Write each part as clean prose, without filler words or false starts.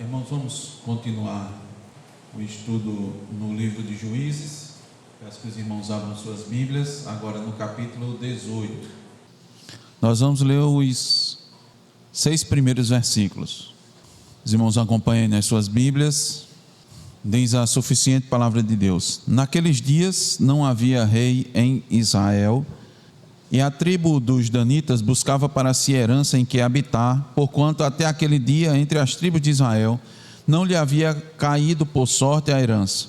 Irmãos, vamos continuar o estudo no livro de Juízes. Peço que os irmãos abram suas Bíblias, agora no capítulo 18. Nós vamos ler os 6 primeiros versículos. Os irmãos acompanhem nas suas Bíblias. Diz a suficiente palavra de Deus: Naqueles dias não havia rei em Israel, e a tribo dos danitas buscava para si herança em que habitar, porquanto até aquele dia entre as tribos de Israel não lhe havia caído por sorte a herança.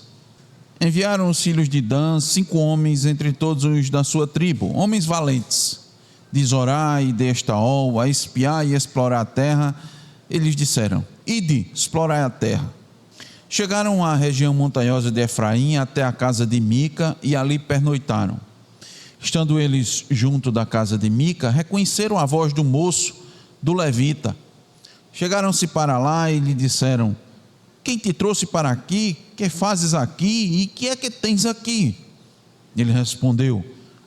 Enviaram os filhos de Dan 5 homens entre todos os da sua tribo, homens valentes, de Zorá e de Estaol, a espiar e explorar a terra. Eles disseram: Ide, explorai a terra. Chegaram à região montanhosa de Efraim até a casa de Mica e ali pernoitaram. Estando eles junto da casa de Mica, reconheceram a voz do moço, do levita. Chegaram-se para lá e lhe disseram: Quem te trouxe para aqui? Que fazes aqui? E que é que tens aqui? Ele respondeu: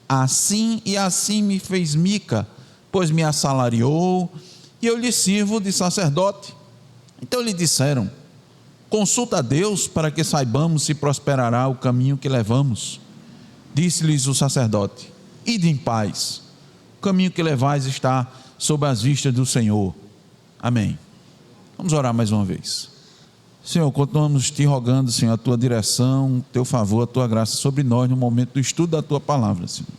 Assim e assim me fez Mica, pois me assalariou, e eu lhe sirvo de sacerdote. Então lhe disseram: Consulta a Deus para que saibamos se prosperará o caminho que levamos. Disse-lhes o sacerdote: Ide em paz, o caminho que levais está sob as vistas do Senhor. Amém. Vamos orar mais uma vez. Senhor, continuamos te rogando, Senhor, a tua direção, o teu favor, a tua graça sobre nós no momento do estudo da tua palavra, Senhor.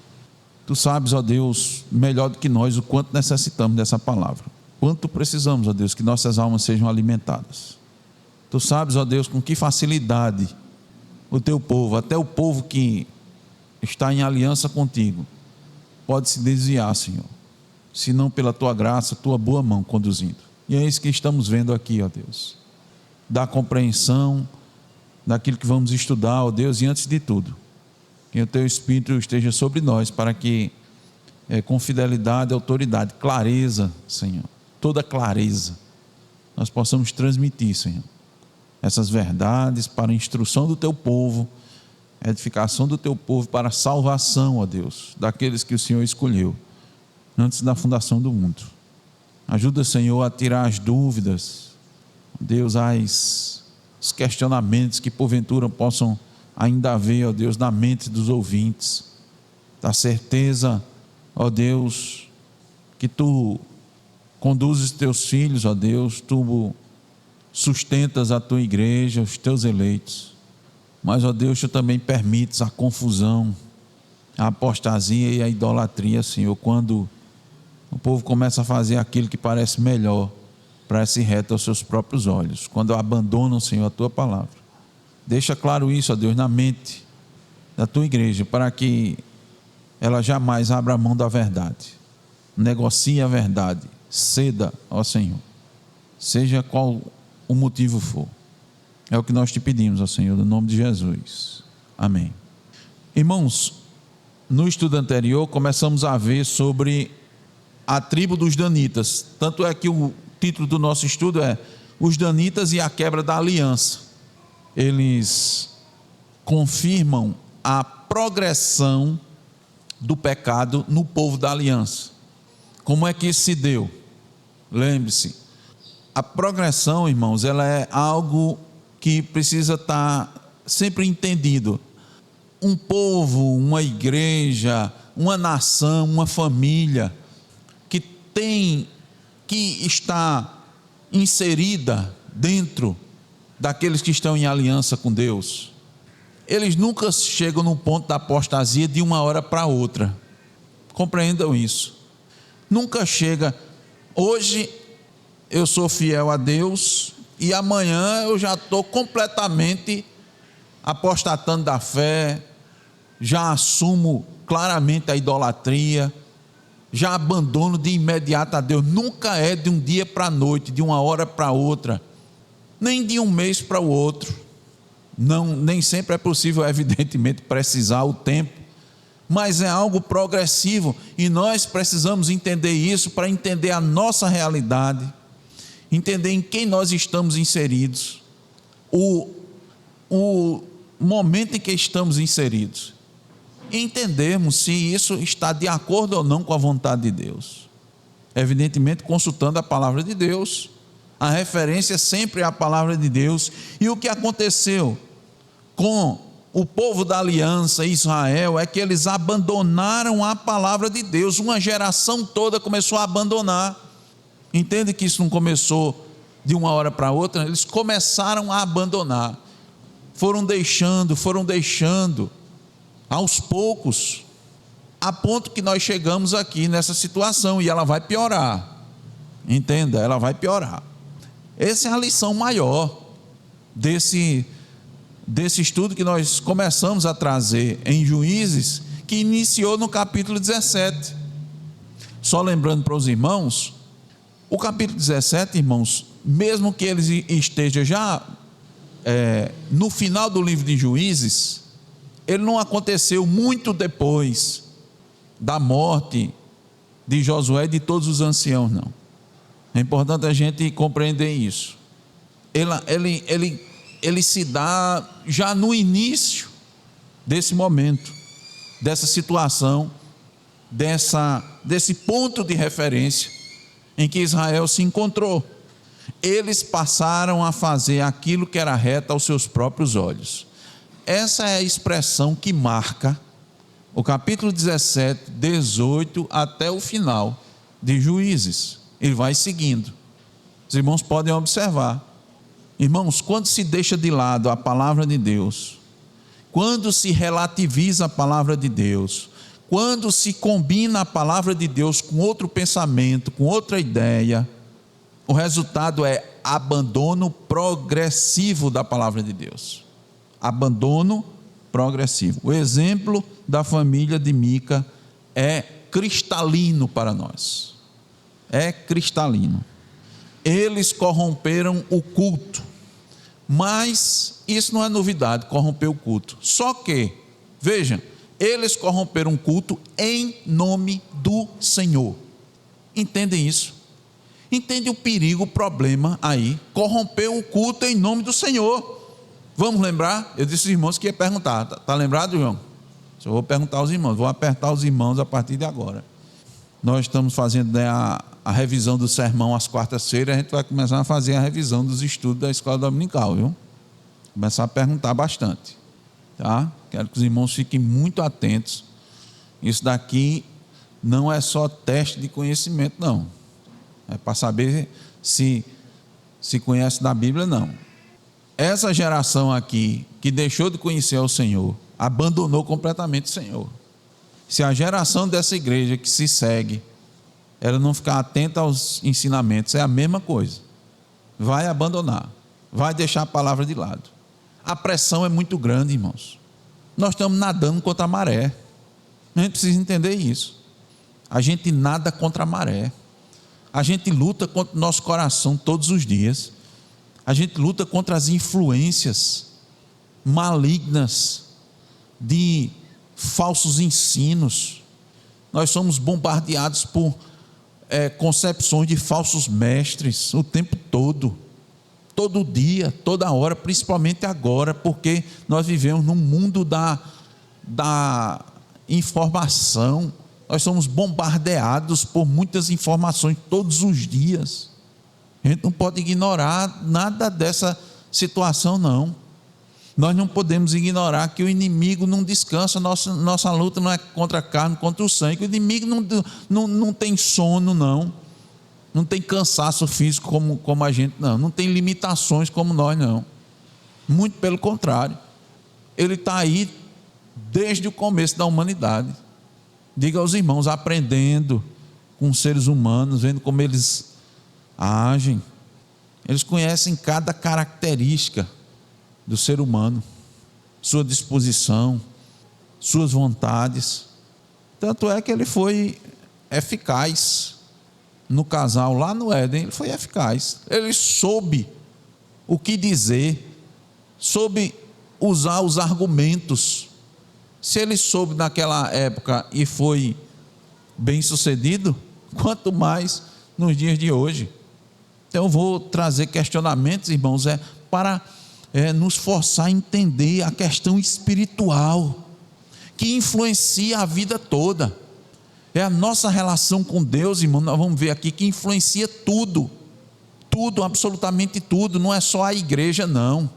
Tu sabes, ó Deus, melhor do que nós, o quanto necessitamos dessa palavra, quanto precisamos, ó Deus, que nossas almas sejam alimentadas. Tu sabes, ó Deus, com que facilidade o teu povo, até o povo que está em aliança contigo, pode se desviar, Senhor, se não pela tua graça, tua boa mão conduzindo. E é isso que estamos vendo aqui, ó Deus. Da compreensão daquilo que vamos estudar, ó Deus, e antes de tudo, que o teu Espírito esteja sobre nós, para que com fidelidade, autoridade, clareza, Senhor, toda clareza, nós possamos transmitir, Senhor, essas verdades para a instrução do teu povo, edificação do teu povo, para a salvação, ó Deus, daqueles que o Senhor escolheu antes da fundação do mundo. Ajuda, Senhor, a tirar as dúvidas, Deus, os questionamentos que porventura possam ainda haver, ó Deus, na mente dos ouvintes. Dá certeza, ó Deus, que tu conduzes teus filhos, ó Deus, tu sustentas a tua igreja, os teus eleitos, mas, ó Deus, tu também permites a confusão, a apostasia e a idolatria, Senhor, quando o povo começa a fazer aquilo que parece melhor, parece reto aos seus próprios olhos, quando abandonam, Senhor, a tua palavra. Deixa claro isso, ó Deus, na mente da tua igreja, para que ela jamais abra mão da verdade, negocie a verdade, ceda ao Senhor, seja qual o motivo for. É o que nós te pedimos, ó Senhor, no nome de Jesus. Amém. Irmãos, no estudo anterior começamos a ver sobre a tribo dos danitas. Tanto é que o título do nosso estudo é Os Danitas e a Quebra da Aliança. Eles confirmam a progressão do pecado no povo da aliança. Como é que isso se deu? Lembre-se, a progressão, irmãos, ela é algo que precisa estar sempre entendido. Um povo, uma igreja, uma nação, uma família que tem que estar inserida dentro daqueles que estão em aliança com Deus, eles nunca chegam no ponto da apostasia de uma hora para outra. Compreendam isso. Nunca chega, hoje eu sou fiel a Deus e amanhã eu já estou completamente apostatando da fé, já assumo claramente a idolatria, já abandono de imediato a Deus. Nunca é de um dia para a noite, de uma hora para outra, nem de um mês para o outro. Não, nem sempre é possível, evidentemente, precisar o tempo, mas é algo progressivo e nós precisamos entender isso para entender a nossa realidade, entender em quem nós estamos inseridos, o momento em que estamos inseridos, e entendermos se isso está de acordo ou não com a vontade de Deus. Evidentemente, consultando a palavra de Deus, A referência sempre é a palavra de Deus. E o que aconteceu com o povo da aliança, Israel, é que eles abandonaram a palavra de Deus. Uma geração toda começou a abandonar. Entende que isso não começou de uma hora para outra? Eles começaram a abandonar. Foram deixando aos poucos, a ponto que nós chegamos aqui nessa situação, e ela vai piorar. Entenda, ela vai piorar. Essa é a lição maior desse estudo que nós começamos a trazer em Juízes, que iniciou no capítulo 17. Só lembrando para os irmãos, o capítulo 17, irmãos, mesmo que ele esteja já no final do livro de Juízes, ele não aconteceu muito depois da morte de Josué e de todos os anciãos, não. É importante a gente compreender isso. Ele se dá já no início desse momento, dessa situação, desse ponto de referência em que Israel se encontrou. Eles passaram a fazer aquilo que era reto aos seus próprios olhos. Essa é a expressão que marca o capítulo 17, 18 até o final de Juízes. Ele vai seguindo. Os irmãos podem observar. Irmãos, quando se deixa de lado a palavra de Deus, quando se relativiza a palavra de Deus, quando se combina a palavra de Deus com outro pensamento, com outra ideia, o resultado é abandono progressivo da palavra de Deus. Abandono progressivo. O exemplo da família de Mica é cristalino para nós. É cristalino. Eles corromperam o culto, mas isso não é novidade, corromper o culto. Só que, vejam, eles corromperam o culto em nome do Senhor. Entendem isso? Entende o perigo, o problema aí? Corromper o culto em nome do Senhor. Vamos lembrar? Eu disse aos irmãos que ia perguntar. Está lembrado, João? Eu vou perguntar aos irmãos, vou apertar os irmãos a partir de agora. Nós estamos fazendo a revisão do sermão às quartas-feiras. A gente vai começar a fazer a revisão dos estudos da escola dominical, viu? Começar a perguntar bastante, tá? Quero que os irmãos fiquem muito atentos. Isso daqui não é só teste de conhecimento, não. É para saber se conhece da Bíblia, não. Essa geração aqui, que deixou de conhecer o Senhor, abandonou completamente o Senhor. Se a geração dessa igreja que se segue, ela não ficar atenta aos ensinamentos, é a mesma coisa. Vai abandonar, vai deixar a palavra de lado. A pressão é muito grande, irmãos. Nós estamos nadando contra a maré. A gente precisa entender isso. A gente nada contra a maré. A gente luta contra o nosso coração todos os dias. A gente luta contra as influências malignas de falsos ensinos. Nós somos bombardeados por concepções de falsos mestres o tempo todo, todo dia, toda hora, principalmente agora, porque nós vivemos num mundo da informação. Nós somos bombardeados por muitas informações todos os dias. A gente não pode ignorar nada dessa situação, não. Nós não podemos ignorar que o inimigo não descansa. Nossa luta não é contra a carne, contra o sangue. O inimigo não tem sono, não tem cansaço físico como a gente, não tem limitações como nós, não. Muito pelo contrário, ele está aí desde o começo da humanidade. Diga aos irmãos, aprendendo com os seres humanos, vendo como eles agem. Eles conhecem cada característica do ser humano, sua disposição, suas vontades. Tanto é que ele foi eficaz no casal lá no Éden. Ele foi eficaz, ele soube o que dizer, soube usar os argumentos. Se ele soube naquela época e foi bem sucedido, quanto mais nos dias de hoje. Então eu vou trazer questionamentos, irmãos, para nos forçar a entender a questão espiritual que influencia a vida toda. É a nossa relação com Deus, irmão, nós vamos ver aqui, que influencia tudo Tudo, absolutamente tudo. Não é só a igreja, não.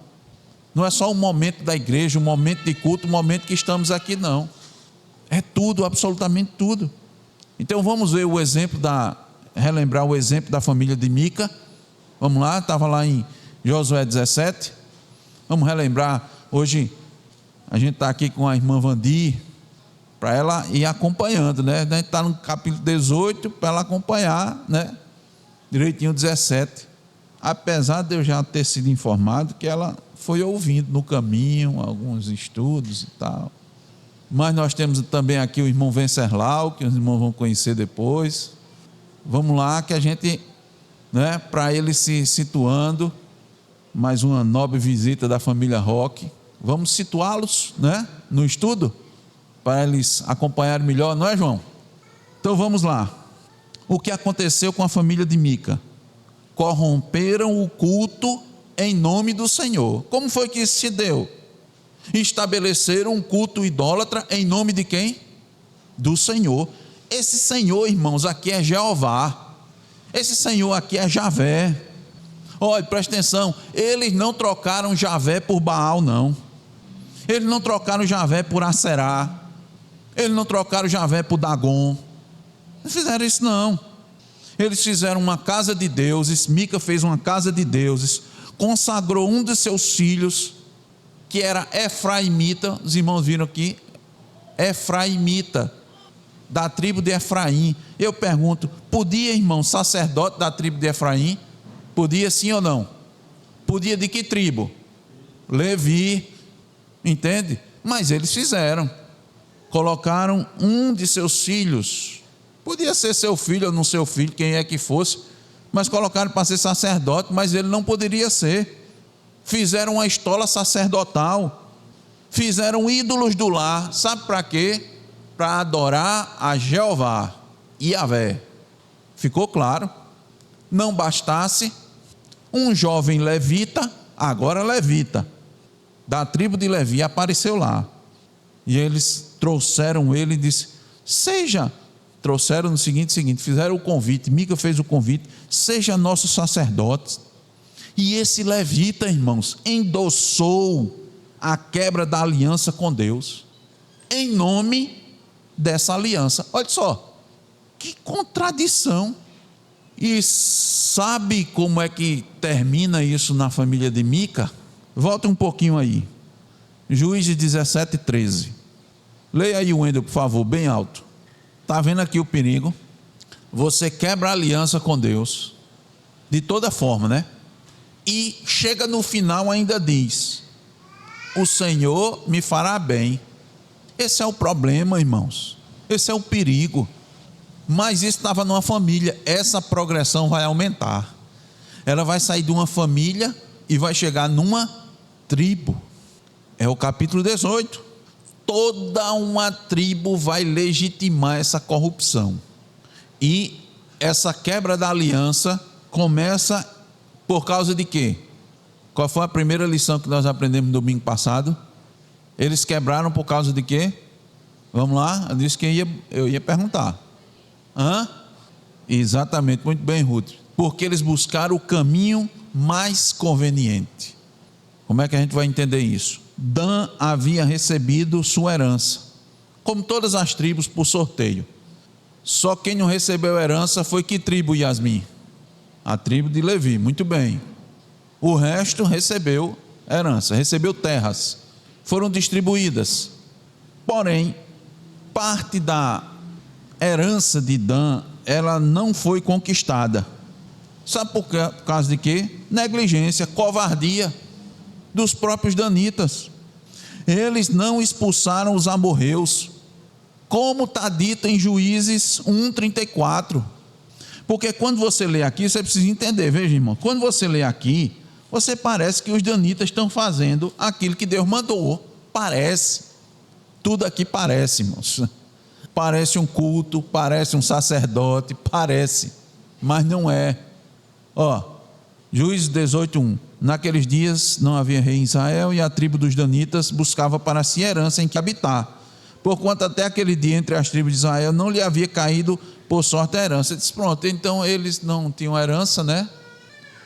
Não é só o momento da igreja, o momento de culto, o momento que estamos aqui, não. É tudo, absolutamente tudo. Então vamos ver o exemplo relembrar o exemplo da família de Mica. Vamos lá, estava lá em Josué 17. Vamos relembrar. Hoje a gente está aqui com a irmã Vandi, para ela ir acompanhando, né? A gente está no capítulo 18, para ela acompanhar, né? Direitinho 17. Apesar de eu já ter sido informado que ela foi ouvindo no caminho alguns estudos e tal. Mas nós temos também aqui o irmão Venceslau, que os irmãos vão conhecer depois. Vamos lá, que a gente, né, para ele se situando, mais uma nobre visita da família Roque. Vamos situá-los, né, no estudo, para eles acompanharem melhor, não é, João? Então vamos lá. O que aconteceu com a família de Mica? Corromperam o culto em nome do Senhor. Como foi que isso se deu? Estabeleceram um culto idólatra em nome de quem? Do Senhor. Esse Senhor, irmãos, aqui é Jeová. Esse Senhor aqui é Javé. Olha, presta atenção, eles não trocaram Javé por Baal, não. Eles não trocaram Javé por Aserá. Eles não trocaram Javé por Dagon. Não fizeram isso, não. Eles fizeram uma casa de deuses. Mica fez uma casa de deuses, consagrou um de seus filhos, que era Efraimita. Os irmãos viram aqui, Efraimita, da tribo de Efraim. Eu pergunto, podia, irmão, sacerdote da tribo de Efraim? Podia sim ou não? Podia de que tribo? Levi, entende? Mas eles fizeram, colocaram um de seus filhos, podia ser seu filho ou não seu filho, quem é que fosse, mas colocaram para ser sacerdote, mas ele não poderia ser. Fizeram uma estola sacerdotal, fizeram ídolos do lar, sabe para quê? Para adorar a Jeová, Yahvé. Ficou claro? Não bastasse, um jovem levita, agora levita, da tribo de Levi, apareceu lá, e eles trouxeram ele e disse, trouxeram no seguinte, fizeram o convite, Mica fez o convite, seja nosso sacerdote. E esse levita, irmãos, endossou a quebra da aliança com Deus, em nome dessa aliança. Olha só, que contradição. E sabe como é que termina isso na família de Mica? Volta um pouquinho aí, Juízes 17, 13. Leia aí, Wendel, por favor, bem alto. Está vendo aqui o perigo? Você quebra a aliança com Deus, de toda forma, né? E chega no final ainda diz, o Senhor me fará bem. Esse é o problema, irmãos, esse é o perigo. Mas isso estava numa família, essa progressão vai aumentar. Ela vai sair de uma família e vai chegar numa tribo. É o capítulo 18. Toda uma tribo vai legitimar essa corrupção. E essa quebra da aliança começa por causa de quê? Qual foi a primeira lição que nós aprendemos no domingo passado? Eles quebraram por causa de quê? Vamos lá, eu disse que eu ia perguntar. Exatamente, muito bem, Ruth. Porque eles buscaram o caminho mais conveniente. Como é que a gente vai entender isso? Dan havia recebido sua herança, como todas as tribos, por sorteio. Só quem não recebeu herança foi que tribo, Yasmin? A tribo de Levi, muito bem. O resto recebeu herança, recebeu terras, foram distribuídas. Porém, parte da herança de Dan, ela não foi conquistada. Sabe por causa de quê? Negligência, covardia dos próprios danitas. Eles não expulsaram os amorreus, como está dito em Juízes 1:34. Porque quando você lê aqui, você precisa entender, veja, irmão, quando você lê aqui, você parece que os danitas estão fazendo aquilo que Deus mandou. Parece, tudo aqui parece, irmãos. Parece um culto, parece um sacerdote, parece, mas não é. Juízes 18:1. Naqueles dias não havia rei em Israel, e a tribo dos danitas buscava para si herança em que habitar, porquanto até aquele dia entre as tribos de Israel não lhe havia caído por sorte a herança. Ele disse, pronto, então eles não tinham herança, né?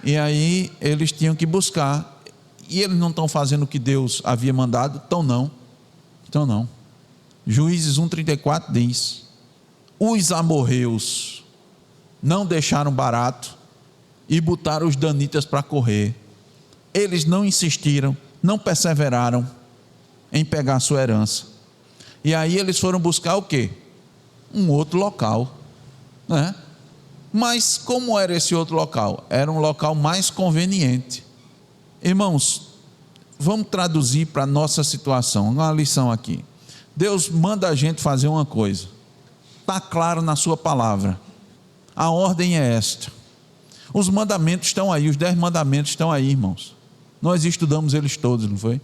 E aí eles tinham que buscar. E eles não estão fazendo o que Deus havia mandado? Então não. Juízes 1:34 diz: os amorreus não deixaram barato e botaram os danitas para correr. Eles não insistiram, não perseveraram em pegar a sua herança. E aí eles foram buscar o quê? Um outro local, né? Mas como era esse outro local? Era um local mais conveniente. Irmãos, vamos traduzir para a nossa situação, uma lição aqui. Deus manda a gente fazer uma coisa, está claro na sua palavra, a ordem é esta, os mandamentos estão aí, os 10 mandamentos estão aí, irmãos, nós estudamos eles todos, não foi?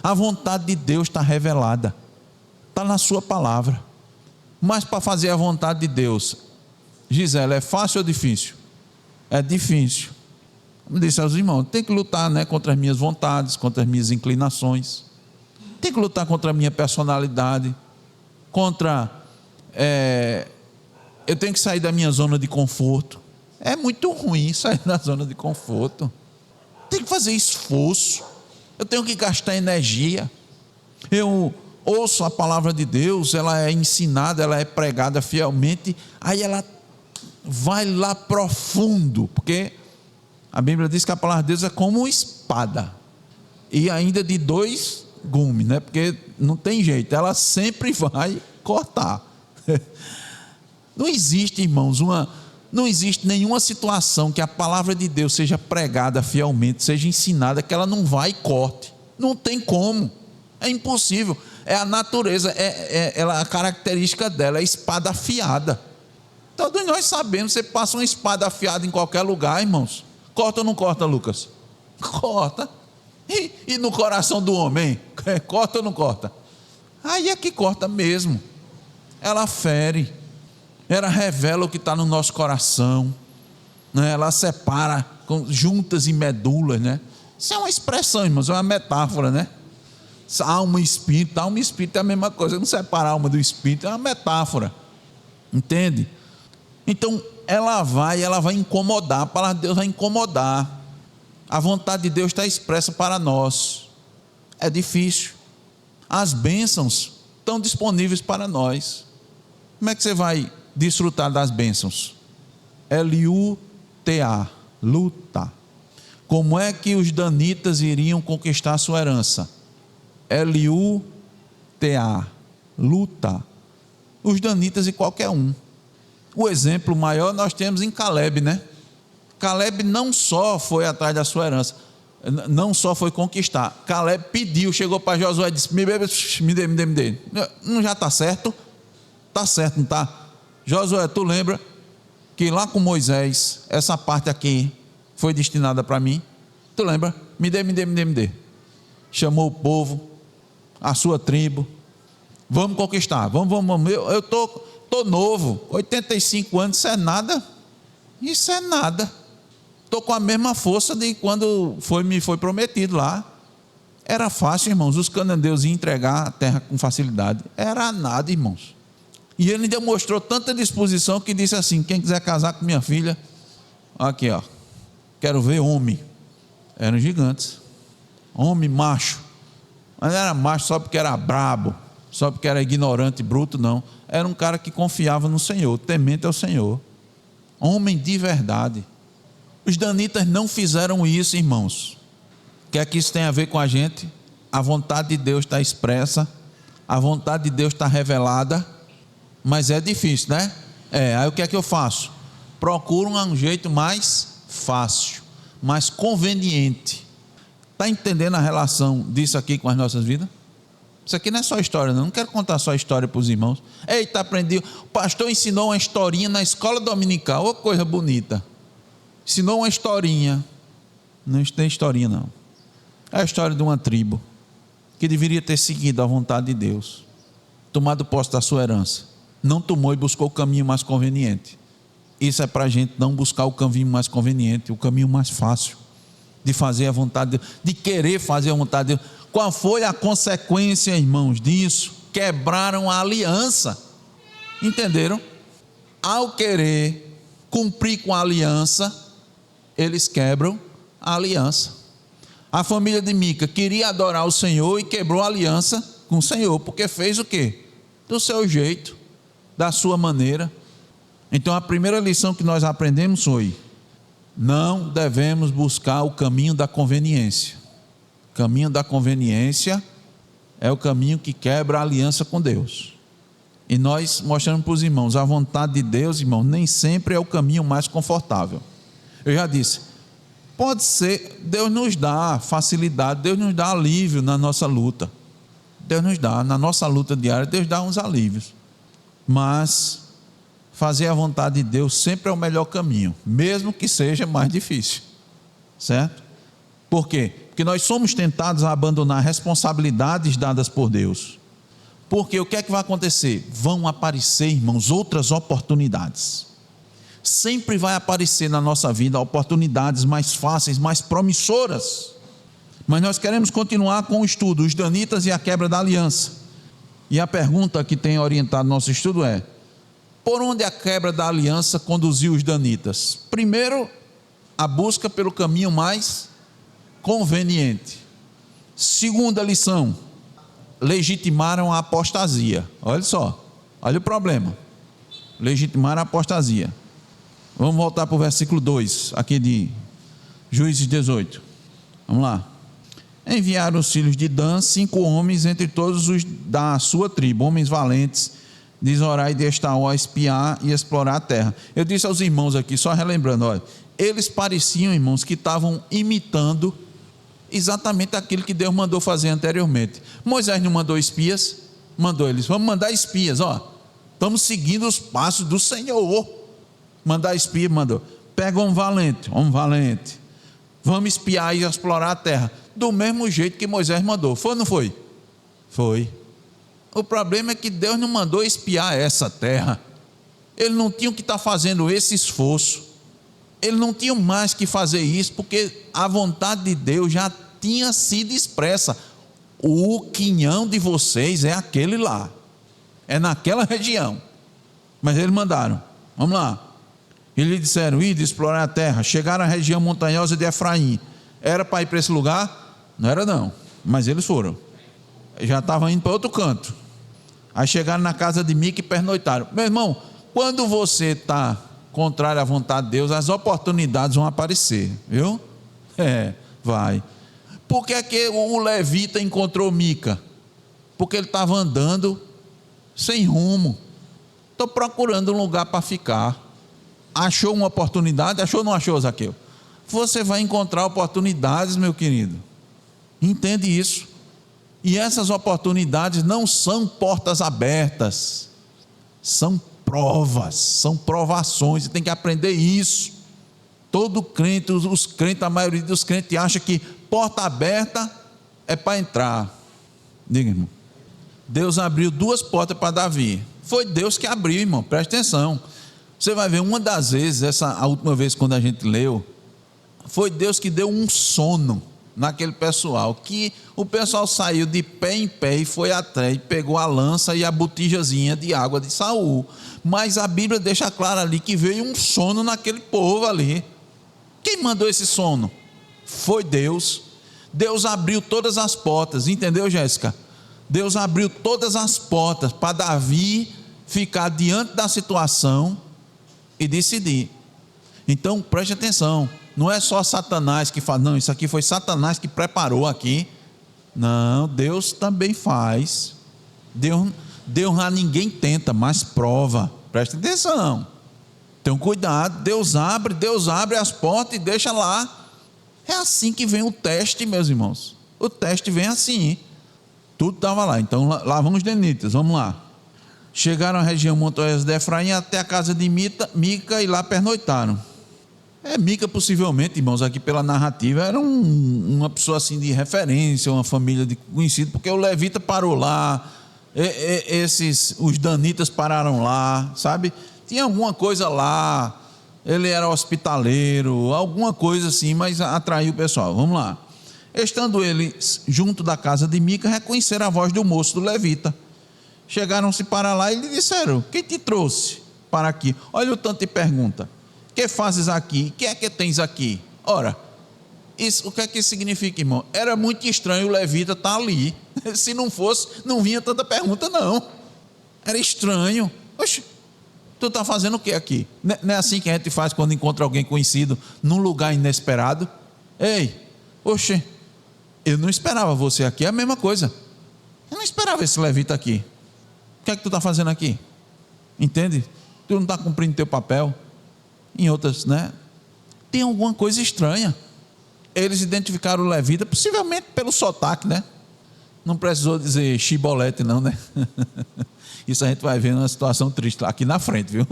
A vontade de Deus está revelada, está na sua palavra. Mas para fazer a vontade de Deus, Gisele, é fácil ou difícil? É difícil. Como disse aos irmãos, tem que lutar, né, contra as minhas vontades, contra as minhas inclinações, tem que lutar contra a minha personalidade, eu tenho que sair da minha zona de conforto. É muito ruim sair da zona de conforto, tem que fazer esforço, eu tenho que gastar energia. Eu ouço a palavra de Deus, ela é ensinada, ela é pregada fielmente, aí ela vai lá profundo, porque a Bíblia diz que a palavra de Deus é como uma espada, e ainda de 2 gumes, né? Porque não tem jeito, ela sempre vai cortar. Não existe, irmãos, não existe nenhuma situação que a palavra de Deus seja pregada fielmente, seja ensinada, que ela não vai e corte. Não tem como, é impossível. É a natureza, a característica dela, é espada afiada. Todos nós sabemos, você passa uma espada afiada em qualquer lugar, irmãos, corta ou não corta, Lucas? Corta. E no coração do homem, corta ou não corta? Aí é que corta mesmo. Ela fere, ela revela o que está no nosso coração, né? Ela separa com juntas e medulas, né? Isso é uma expressão, irmãos, é uma metáfora, né? Alma e espírito é a mesma coisa, não separa a alma do espírito, é uma metáfora, entende? Então ela vai incomodar, a palavra de Deus vai incomodar. A vontade de Deus está expressa para nós, é difícil, as bênçãos estão disponíveis para nós. Como é que você vai desfrutar das bênçãos? L-U-T-A, luta. Como é que os danitas iriam conquistar a sua herança? L-U-T-A, luta. Os danitas e qualquer um. O exemplo maior nós temos em Caleb, né? Caleb não só foi atrás da sua herança, não só foi conquistar. Caleb pediu, chegou para Josué e disse: me dê. Não já está certo? Está certo, não está? Josué, tu lembra que lá com Moisés, essa parte aqui foi destinada para mim? Tu lembra? Me dê. Chamou o povo, a sua tribo, vamos conquistar, vamos. Eu estou novo, 85 anos, isso é nada. Estou com a mesma força de quando me foi prometido lá. Era fácil, irmãos, os cananeus iam entregar a terra com facilidade, era nada, irmãos. E ele demonstrou tanta disposição que disse assim: quem quiser casar com minha filha, aqui ó, quero ver homem. Eram gigantes, homem macho, mas não era macho só porque era brabo, só porque era ignorante, bruto, não. Era um cara que confiava no Senhor, temente ao Senhor, homem de verdade. Os danitas não fizeram isso, irmãos. O que é que isso tem a ver com a gente? A vontade de Deus está expressa, a vontade de Deus está revelada, mas é difícil, né? Aí o que é que eu faço? Procuro um jeito mais fácil, mais conveniente. Está entendendo a relação disso aqui com as nossas vidas? Isso aqui não é só história, não quero contar só história para os irmãos. Eita, aprendi, o pastor ensinou uma historinha na escola dominical, ô coisa bonita. Ensinou uma historinha, não tem historinha não, é a história de uma tribo, que deveria ter seguido a vontade de Deus, tomado posse da sua herança, não tomou e buscou o caminho mais conveniente. Isso é para a gente não buscar o caminho mais conveniente, o caminho mais fácil, de fazer a vontade de Deus, de querer fazer a vontade de Deus. Qual foi a consequência, irmãos, disso? Quebraram a aliança, entenderam? Ao querer cumprir com a aliança, eles quebram a aliança. A família de Mica queria adorar o Senhor e quebrou a aliança com o Senhor, porque fez o quê? Do seu jeito, da sua maneira. Então a primeira lição que nós aprendemos foi: não devemos buscar o caminho da conveniência. O caminho da conveniência é o caminho que quebra a aliança com Deus. E nós mostramos para os irmãos, a vontade de Deus, irmão, nem sempre é o caminho mais confortável. Eu já disse, pode ser, Deus nos dá facilidade, Deus nos dá alívio na nossa luta. Deus nos dá, na nossa luta diária, Deus dá uns alívios. Mas fazer a vontade de Deus sempre é o melhor caminho, mesmo que seja mais difícil. Certo? Por quê? Porque nós somos tentados a abandonar responsabilidades dadas por Deus. Porque o que é que vai acontecer? Vão aparecer, irmãos, outras oportunidades. Sempre vai aparecer na nossa vida oportunidades mais fáceis, mais promissoras. Mas nós queremos continuar com o estudo, os danitas e a quebra da aliança. E a pergunta que tem orientado nosso estudo é: por onde a quebra da aliança conduziu os danitas? Primeiro, a busca pelo caminho mais conveniente. Segunda lição: legitimaram a apostasia. Olha só, olha o problema. Legitimaram a apostasia. Vamos voltar para o versículo 2, aqui de Juízes 18. Vamos lá. Enviaram os filhos de Dan 5 homens entre todos os da sua tribo, homens valentes, de Zorá e de Estaol, a espiar e explorar a terra. Eu disse aos irmãos aqui, só relembrando, olha, eles pareciam, irmãos, que estavam imitando exatamente aquilo que Deus mandou fazer anteriormente. Moisés não mandou espias? Mandou eles, vamos mandar espias, ó, estamos seguindo os passos do Senhor. Mandar espia, mandou, pega um valente, vamos espiar e explorar a terra, do mesmo jeito que Moisés mandou. Foi ou não foi? Foi. O problema é que Deus não mandou espiar essa terra. Ele não tinha que estar fazendo esse esforço. Ele não tinha mais que fazer isso, porque a vontade de Deus já tinha sido expressa. O quinhão de vocês é aquele lá, é naquela região. Mas eles mandaram, vamos lá. E lhe disseram: ide explorar a terra. Chegaram à região montanhosa de Efraim. Era para ir para esse lugar? Não era não, mas eles foram. Já estavam indo para outro canto. Aí chegaram na casa de Mica e pernoitaram. Meu irmão, quando você está contrário à vontade de Deus, as oportunidades vão aparecer, viu? Vai. Por que é que o levita encontrou Mica? Porque ele estava andando sem rumo. Estou procurando um lugar para ficar. Achou uma oportunidade? Achou ou não achou, Zaqueu? Você vai encontrar oportunidades, meu querido. Entende isso? E essas oportunidades não são portas abertas, são provas, são provações. Você tem que aprender isso. Todo crente, os crentes, a maioria dos crentes acha que porta aberta é para entrar. Diga, irmão. Deus abriu 2 portas para Davi. Foi Deus que abriu, irmão, preste atenção. Você vai ver, uma das vezes, a última vez quando a gente leu, foi Deus que deu um sono naquele pessoal, que o pessoal saiu de pé em pé e foi atrás e pegou a lança e a botijazinha de água de Saul. Mas a Bíblia deixa claro ali que veio um sono naquele povo ali. Quem mandou esse sono? Foi Deus. Deus abriu todas as portas, entendeu, Jéssica? Deus abriu todas as portas para Davi ficar diante da situação e decidir. Então preste atenção, não é só Satanás que fala, não, isso aqui foi Satanás que preparou aqui. Não, Deus também faz. Deus a ninguém tenta, mas prova. Preste atenção, tenham cuidado. Deus abre as portas e deixa lá. É assim que vem o teste, meus irmãos. O teste vem assim. Tudo estava lá. Então lá vamos os danitas, vamos lá. Chegaram à região montanhosa de Efraim até a casa de Mica e lá pernoitaram. Mica possivelmente, irmãos, aqui pela narrativa, era uma pessoa assim de referência, uma família de conhecido, porque o levita parou lá, os danitas pararam lá, sabe? Tinha alguma coisa lá, ele era hospitaleiro, alguma coisa assim, mas atraiu o pessoal. Vamos lá. Estando eles junto da casa de Mica, reconheceram a voz do moço do levita. Chegaram-se para lá e lhe disseram: quem te trouxe para aqui? Olha o tanto de pergunta. Que fazes aqui? Que é que tens aqui? Ora, isso, o que é que isso significa, irmão? Era muito estranho o levita estar ali. Se não fosse, não vinha tanta pergunta, não. Era estranho. Oxe, tu está fazendo o que aqui? Não é assim que a gente faz quando encontra alguém conhecido num lugar inesperado? Ei, oxe, eu não esperava você aqui, é a mesma coisa. Eu não esperava esse levita aqui. O que é que tu está fazendo aqui? Entende? Tu não está cumprindo teu papel. Em outras, né? Tem alguma coisa estranha. Eles identificaram o levita, possivelmente pelo sotaque, né? Não precisou dizer chibolete, não, né? Isso a gente vai ver numa situação triste aqui na frente, viu?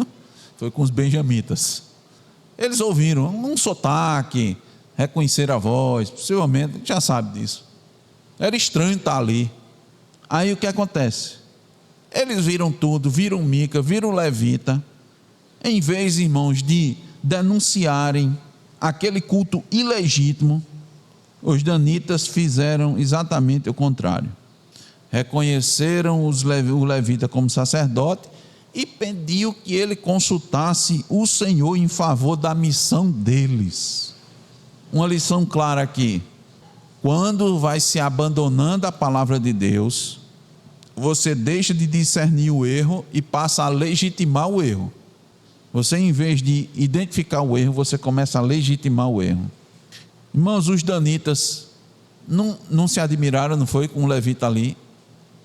Foi com os benjamitas. Eles ouviram um sotaque, reconheceram a voz, possivelmente, já sabe disso. Era estranho estar ali. Aí o que acontece? Eles viram tudo, viram Mica, viram o levita. Em vez, irmãos, de denunciarem aquele culto ilegítimo, os danitas fizeram exatamente o contrário. Reconheceram o levita como sacerdote e pediu que ele consultasse o Senhor em favor da missão deles. Uma lição clara aqui: quando vai se abandonando a palavra de Deus, você deixa de discernir o erro e passa a legitimar o erro. Você, em vez de identificar o erro, você começa a legitimar o erro. Irmãos, os danitas não se admiraram, não foi, com o levita ali?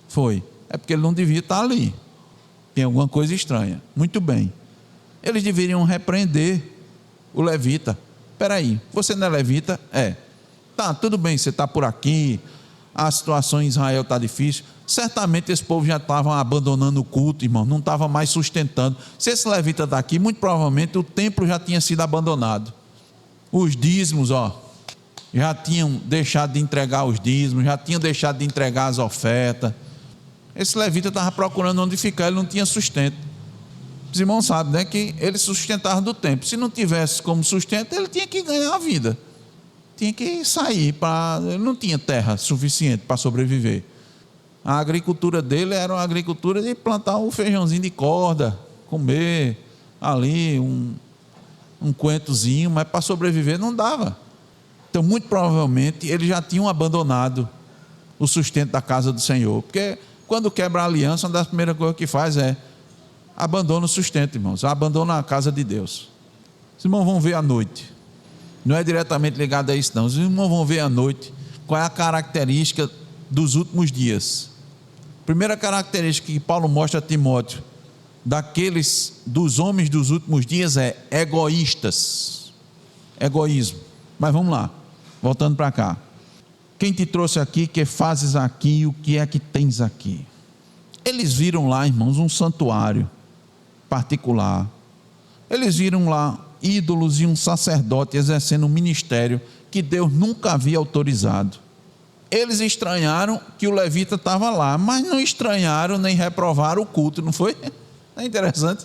Foi. É porque ele não devia estar ali. Tem alguma coisa estranha. Muito bem. Eles deveriam repreender o levita. Espera aí, você não é levita? É. Tá, tudo bem, você está por aqui, a situação em Israel está difícil. Certamente esse povo já estava abandonando o culto, irmão, não estava mais sustentando. Se esse levita está aqui, muito provavelmente o templo já tinha sido abandonado. Os dízimos, já tinham deixado de entregar os dízimos, já tinham deixado de entregar as ofertas. Esse levita estava procurando onde ficar, ele não tinha sustento. Os irmãos sabem, né, que ele sustentava do templo. Se não tivesse como sustento, ele tinha que ganhar a vida. Tinha que sair, ele não tinha terra suficiente para sobreviver. A agricultura dele era uma agricultura de plantar um feijãozinho de corda, comer ali um coentozinho, mas para sobreviver não dava. Então, muito provavelmente, eles já tinham abandonado o sustento da casa do Senhor, porque quando quebra a aliança, uma das primeiras coisas que faz é abandona o sustento, irmãos, abandona a casa de Deus. Os irmãos vão ver à noite, não é diretamente ligado a isso não, os irmãos vão ver à noite qual é a característica dos últimos dias. Primeira característica que Paulo mostra a Timóteo dos homens dos últimos dias é egoístas. Egoísmo. Mas vamos lá, voltando para cá. Quem te trouxe aqui, que fazes aqui, o que é que tens aqui? Eles viram lá, irmãos, um santuário particular. Eles viram lá ídolos e um sacerdote exercendo um ministério que Deus nunca havia autorizado. Eles estranharam que o levita estava lá, mas não estranharam nem reprovaram o culto, não foi? É interessante.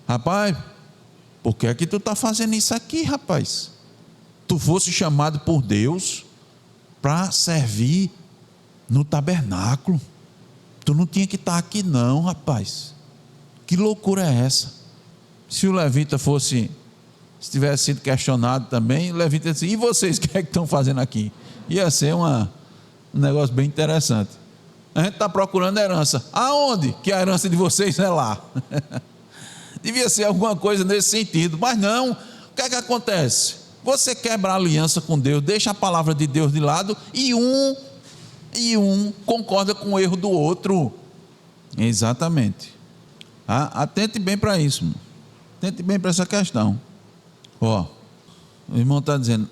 Rapaz, por que é que tu está fazendo isso aqui, rapaz? Tu fosse chamado por Deus para servir no tabernáculo. Tu não tinha que estar aqui não, rapaz. Que loucura é essa? Se o levita se tivesse sido questionado também, o levita disse: e vocês, o que é que estão fazendo aqui? Ia ser um negócio bem interessante. A gente está procurando herança. Aonde? Que a herança de vocês é lá. Devia ser alguma coisa nesse sentido, mas não. O que é que acontece? Você quebra a aliança com Deus, deixa a palavra de Deus de lado e um concorda com o erro do outro. Exatamente. Atente bem para isso, irmão. Atente bem para essa questão. O irmão está dizendo,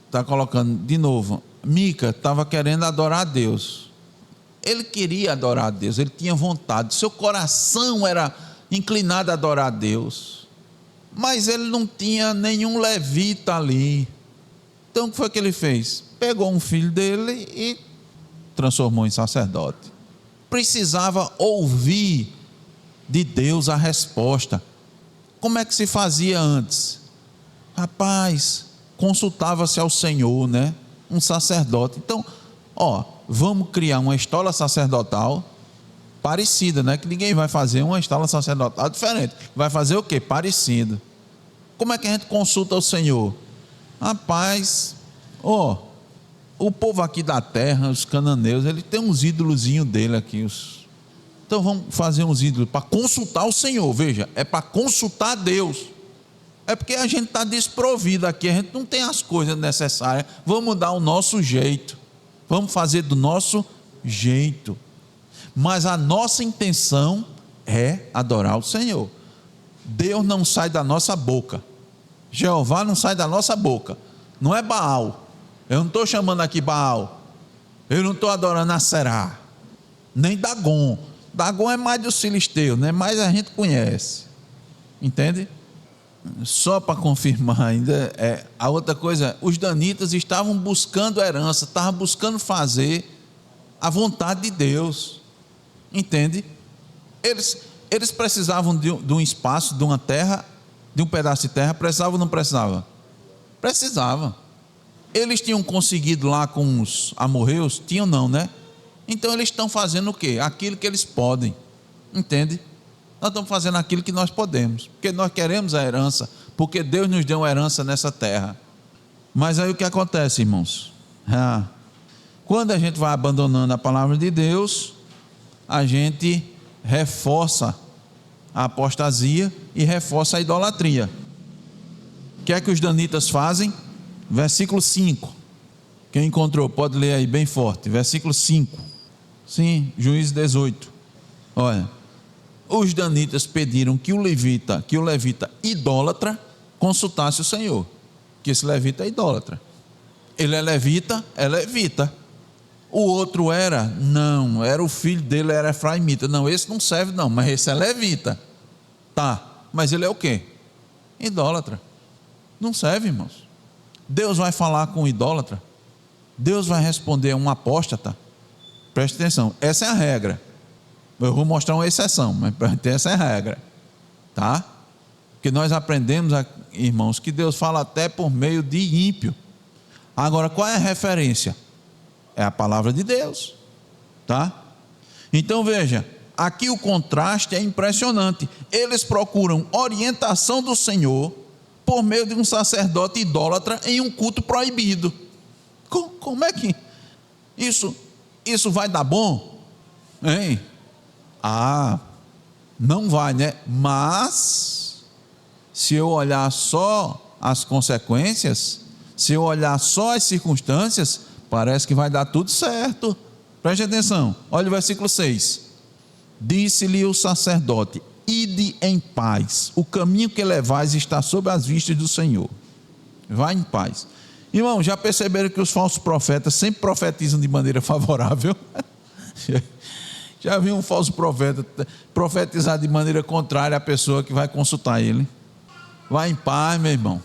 está colocando de novo, Mica estava querendo adorar a Deus. Ele queria adorar a Deus, ele tinha vontade, seu coração era inclinado a adorar a Deus, mas ele não tinha nenhum levita ali. Então o que foi que ele fez? Pegou um filho dele e transformou em sacerdote. Precisava ouvir de Deus a resposta. Como é que se fazia antes? Rapaz, consultava-se ao Senhor, né? Um sacerdote. Então, vamos criar uma escola sacerdotal parecida, né? Que ninguém vai fazer uma escola sacerdotal diferente. Vai fazer o quê? Parecido. Como é que a gente consulta o Senhor? Rapaz, o povo aqui da terra, os cananeus, ele tem uns ídolozinhos dele aqui. Então vamos fazer uns ídolos para consultar o Senhor. Veja, é para consultar Deus. É porque a gente está desprovido aqui, a gente não tem as coisas necessárias. Vamos dar o nosso jeito, vamos fazer do nosso jeito. Mas a nossa intenção é adorar o Senhor. Deus não sai da nossa boca, Jeová não sai da nossa boca. Não é Baal. Eu não estou chamando aqui Baal, eu não estou adorando Aserá, nem Dagon. Dagon é mais dos filisteus, né? Mas a gente conhece, entende? Só para confirmar ainda, a outra coisa, os danitas estavam buscando herança, estavam buscando fazer a vontade de Deus, entende? Eles precisavam de um espaço, de uma terra, de um pedaço de terra. Precisavam ou não precisavam? Precisavam. Eles tinham conseguido lá com os amorreus? Tinham não, né? Então eles estão fazendo o quê? Aquilo que eles podem, entende? Nós estamos fazendo aquilo que nós podemos, porque nós queremos a herança, porque Deus nos deu uma herança nessa terra. Mas aí o que acontece, irmãos? Quando a gente vai abandonando a palavra de Deus, a gente reforça a apostasia e reforça a idolatria. O que é que os danitas fazem? Versículo 5. Quem encontrou pode ler aí bem forte. Versículo 5. Sim, Juízes 18. Olha, os danitas pediram que o levita idólatra consultasse o Senhor, que esse levita é idólatra. Ele é levita? É levita. O outro não, era o filho dele, era efraimita. Não, esse não serve não, mas esse é levita. Tá, mas ele é o quê? Idólatra. Não serve, irmãos. Deus vai falar com o idólatra? Deus vai responder a um apóstata? Preste atenção, essa é a regra. Eu vou mostrar uma exceção, mas essa é a regra, tá? Porque nós aprendemos, irmãos, que Deus fala até por meio de ímpio. Agora, qual é a referência? É a palavra de Deus, tá? Então veja, aqui o contraste é impressionante. Eles procuram orientação do Senhor por meio de um sacerdote idólatra em um culto proibido. Como é que isso vai dar bom? Hein? Não vai, né? Mas se eu olhar só as consequências, se eu olhar só as circunstâncias, parece que vai dar tudo certo. Preste atenção, olha o versículo 6. Disse-lhe o sacerdote: ide em paz, o caminho que levais está sob as vistas do Senhor. Vai em paz. Irmão, já perceberam que os falsos profetas sempre profetizam de maneira favorável? Já viu um falso profeta profetizar de maneira contrária à pessoa que vai consultar ele? Vai em paz, meu irmão.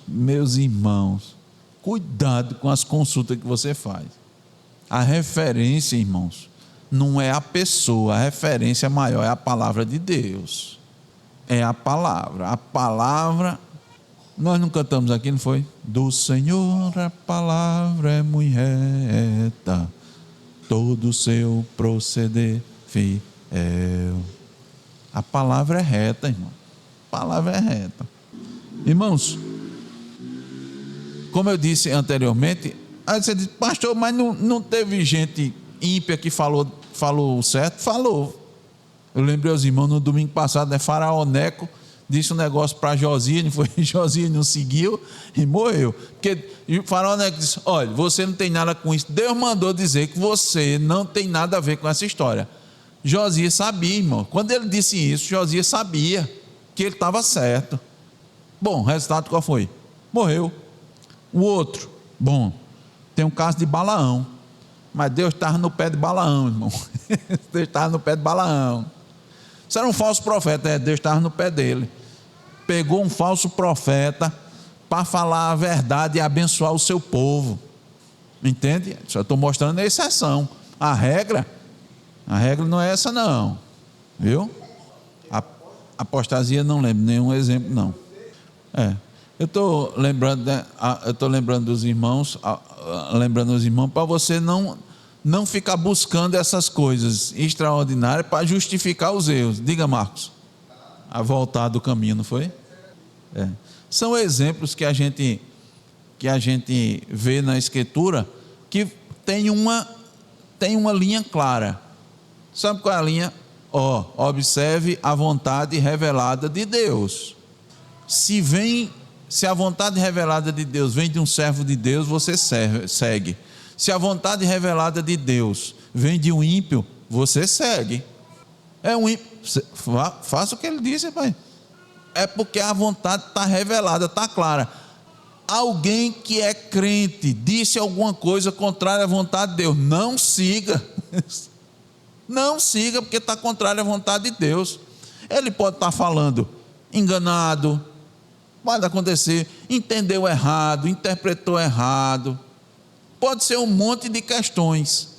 Meus irmãos, cuidado com as consultas que você faz. A referência, irmãos, não é a pessoa, a referência maior é a palavra de Deus. É a palavra. A palavra, nós não cantamos aqui, não foi? Do Senhor a palavra é muito reta, todo o seu proceder fiel. A palavra é reta, irmão. A palavra é reta. Irmãos, como eu disse anteriormente, aí você diz: pastor, mas não teve gente ímpia que falou certo? Falou. Eu lembrei aos irmãos no domingo passado, né? Faraó Neco disse um negócio para Josias, Josias não seguiu e morreu. Porque o Faraó Neco disse: olha, você não tem nada com isso. Deus mandou dizer que você não tem nada a ver com essa história. Josias sabia, irmão. Quando ele disse isso, Josias sabia que ele estava certo. Bom, o resultado qual foi? Morreu. O outro, tem um caso de Balaão, mas Deus estava no pé de Balaão, irmão. Deus estava no pé de Balaão. Isso era um falso profeta, Deus estava no pé dele. Pegou um falso profeta para falar a verdade e abençoar o seu povo. Entende? Só estou mostrando a exceção. A regra não é essa não. Viu? A apostasia não lembro nenhum exemplo não. Eu estou lembrando dos irmãos, para você não ficar buscando essas coisas extraordinárias para justificar os erros. Diga, Marcos. A voltar do caminho, não foi? São exemplos que a gente vê na Escritura que tem uma linha clara. Sabe qual é a linha? Observe a vontade revelada de Deus. Se a vontade revelada de Deus vem de um servo de Deus, você segue. Se a vontade revelada de Deus vem de um ímpio, você segue. É um ímpio, faça o que ele disse, pai. É porque a vontade está revelada, está clara. Alguém que é crente disse alguma coisa contrária à vontade de Deus, não siga. Não siga, porque está contrário à vontade de Deus. Ele pode estar falando enganado, pode acontecer, entendeu errado, interpretou errado, pode ser um monte de questões,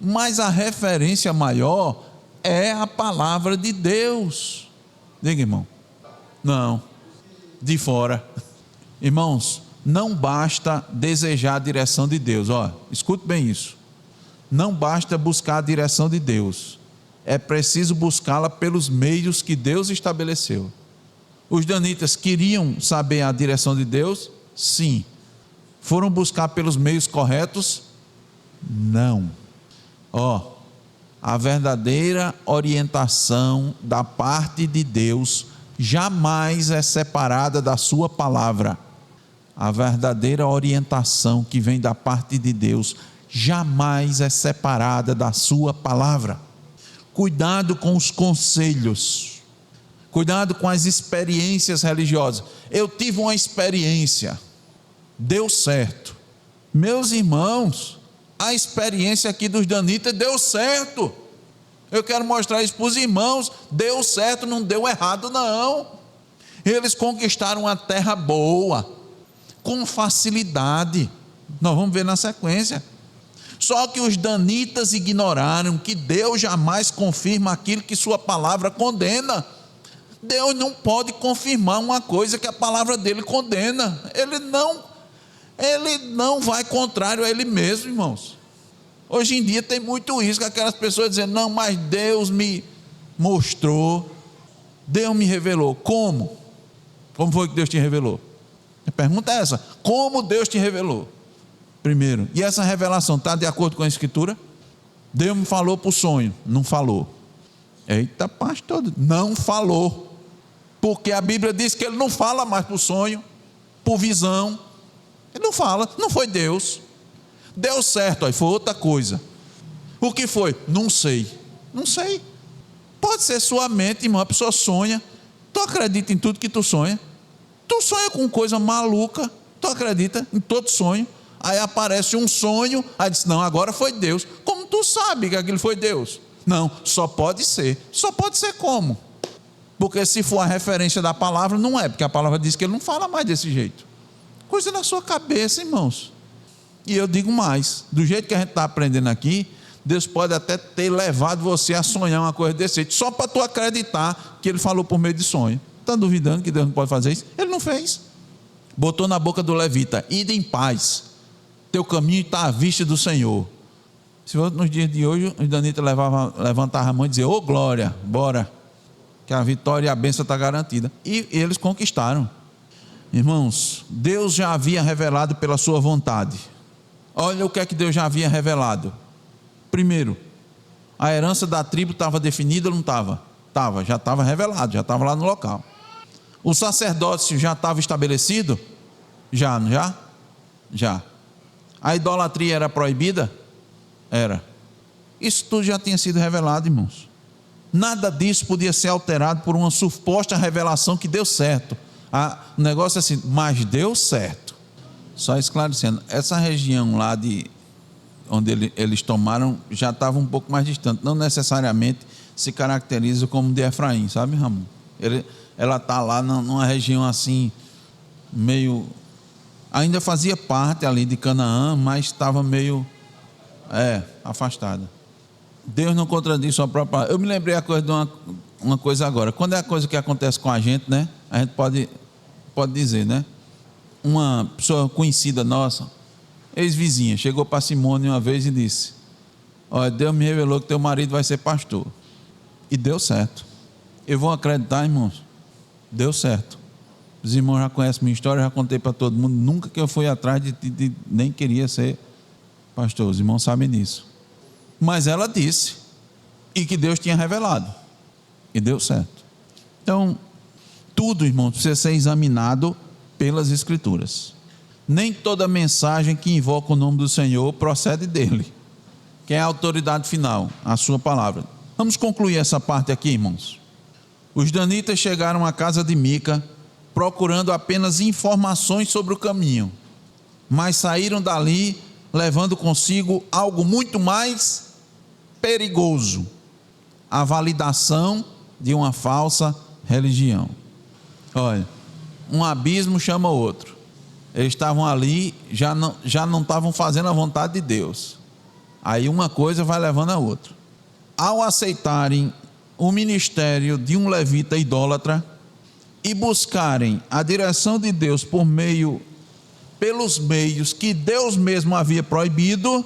mas a referência maior é a palavra de Deus. Diga, irmão. Não, de fora. Irmãos, não basta desejar a direção de Deus. Escute bem isso. Não basta buscar a direção de Deus, é preciso buscá-la pelos meios que Deus estabeleceu. Os danitas queriam saber a direção de Deus? Sim. Foram buscar pelos meios corretos? Não. A verdadeira orientação da parte de Deus jamais é separada da sua palavra. A verdadeira orientação que vem da parte de Deus jamais é separada da sua palavra. Cuidado com os conselhos, cuidado com as experiências religiosas. Eu tive uma experiência, deu certo. Meus irmãos, a experiência aqui dos danitas deu certo. Eu quero mostrar isso para os irmãos, deu certo, não deu errado não. Eles conquistaram uma terra boa, com facilidade. Nós vamos ver na sequência. Só que os danitas ignoraram que Deus jamais confirma aquilo que sua palavra condena. Deus não pode confirmar uma coisa que a palavra dele condena. Ele não vai contrário a ele mesmo, irmãos. Hoje em dia tem muito isso, que aquelas pessoas dizendo, não, mas Deus me mostrou, Deus me revelou. Como? Como foi que Deus te revelou? A pergunta é essa: como Deus te revelou? Primeiro, e essa revelação está de acordo com a Escritura? Deus me falou por sonho, não falou. Eita, pastor, não falou, porque a Bíblia diz que ele não fala mais por sonho, por visão, ele não fala, não foi Deus. Deu certo, aí foi outra coisa. O que foi? Não sei. Pode ser sua mente, irmão. A pessoa sonha, tu acredita em tudo que tu sonha, tu sonha com coisa maluca, tu acredita em todo sonho. Aí aparece um sonho, aí diz, não, agora foi Deus. Como tu sabe que aquilo foi Deus? Não, só pode ser como? Porque se for a referência da palavra, não é, porque a palavra diz que ele não fala mais desse jeito. Coisa na sua cabeça, irmãos. E eu digo mais, do jeito que a gente está aprendendo aqui, Deus pode até ter levado você a sonhar uma coisa desse jeito, só para tu acreditar que ele falou por meio de sonho. Está duvidando que Deus não pode fazer isso? Ele não fez. Botou na boca do levita, ide em paz, teu caminho está à vista do Senhor. Se fosse nos dias de hoje, os danitas levantavam a mão e diziam, ô glória, bora, que a vitória e a bênção está garantida. E eles conquistaram. Irmãos, Deus já havia revelado pela sua vontade. Olha o que é que Deus já havia revelado. Primeiro, a herança da tribo estava definida ou não estava? Já estava revelado, já estava lá no local. O sacerdócio já estava estabelecido? Já. A idolatria era proibida? Era. Isso tudo já tinha sido revelado, irmãos. Nada disso podia ser alterado por uma suposta revelação que deu certo. O negócio é assim, mas deu certo. Só esclarecendo, essa região lá onde eles tomaram já estava um pouco mais distante, não necessariamente se caracteriza como de Efraim, sabe, Ramon? Ela está lá numa região assim, meio, ainda fazia parte ali de Canaã, mas estava meio afastada. Deus não contradiz sua própria palavra. Eu me lembrei a coisa de uma coisa agora. Quando é a coisa que acontece com a gente, né? A gente pode dizer, né? Uma pessoa conhecida nossa, ex-vizinha, chegou para Simone uma vez e disse, olha, Deus me revelou que teu marido vai ser pastor. E deu certo. Eu vou acreditar, irmãos? Deu certo. Os irmãos já conhecem minha história, já contei para todo mundo. Nunca que eu fui atrás nem queria ser pastor. Os irmãos sabem disso. Mas ela disse, e que Deus tinha revelado, e deu certo. Então, tudo, irmão, precisa ser examinado pelas Escrituras. Nem toda mensagem que invoca o nome do Senhor procede dele. Quem é a autoridade final? A sua palavra. Vamos concluir essa parte aqui, irmãos. Os danitas chegaram à casa de Mica, procurando apenas informações sobre o caminho, mas saíram dali levando consigo algo muito mais perigoso: a validação de uma falsa religião. Olha, um abismo chama outro. Eles estavam ali, já não estavam fazendo a vontade de Deus. Aí uma coisa vai levando a outra. Ao aceitarem o ministério de um levita idólatra e buscarem a direção de Deus pelos meios que Deus mesmo havia proibido,